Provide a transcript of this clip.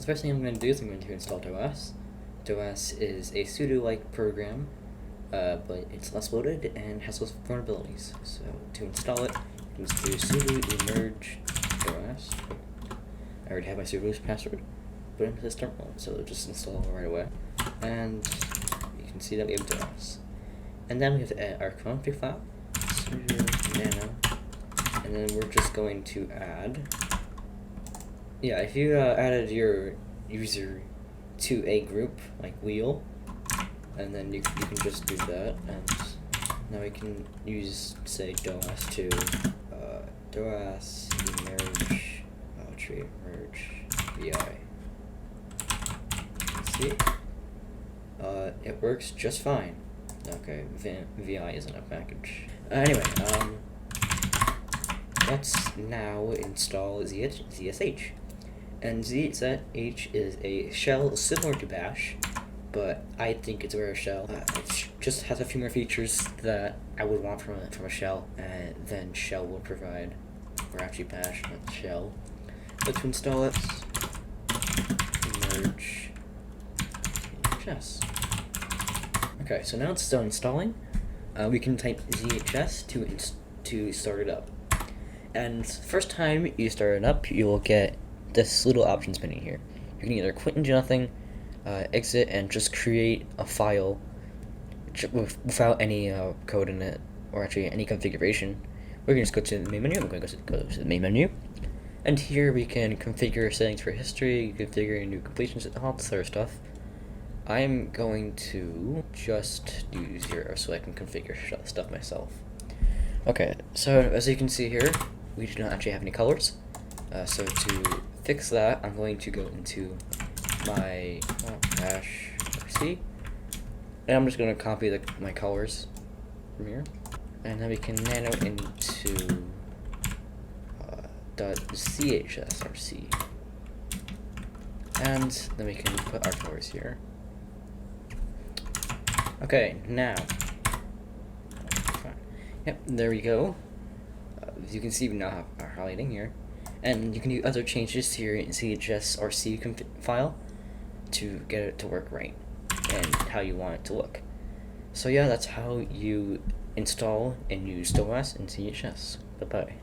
first thing I'm going to do is I'm going to install Doas. Doas is a sudo-like program, but it's less loaded and has less vulnerabilities. So to install it, you can just do sudo emerge Doas. I already have my sudo's password, put it into this terminal, so it'll just install right away. And you can see that we have Doas. And then we have to add our config file, sudo nano, and then we're just going to add, if you added your user to a group, like wheel, and then you can just do that, and now we can use, say, Doas to Doas emerge, merge vi. See? It works just fine. Okay, vi isn't a package. Anyway, let's now install ZSH. And ZSH is a shell similar to Bash, but I think it's a rare shell. It just has a few more features that I would want from a shell than shell will provide, or actually Bash, not shell. But to install it, merge ZHS. Okay, so now it's still installing. We can type ZHS to start it up. And first time you start it up, you will get this little options menu here. You can either quit and do nothing, exit, and just create a file without any code in it, or actually any configuration. We're going to just go to the main menu. I'm going to go to the main menu. And here we can configure settings for history, configure new completions, all this other stuff. I'm going to just do 0 so I can configure stuff myself. Okay, so as you can see here, we do not actually have any colors. So to fix that, I'm going to go into my Bash RC, and I'm just going to copy my colors from here, and then we can nano into .chsrc, and then we can put our colors here. Okay, now, yep, there we go. As you can see, we now have our highlighting here, and you can do other changes to your ZSRC file to get it to work right and how you want it to look. So yeah, that's how you install and use Doas in ZHS. Bye bye.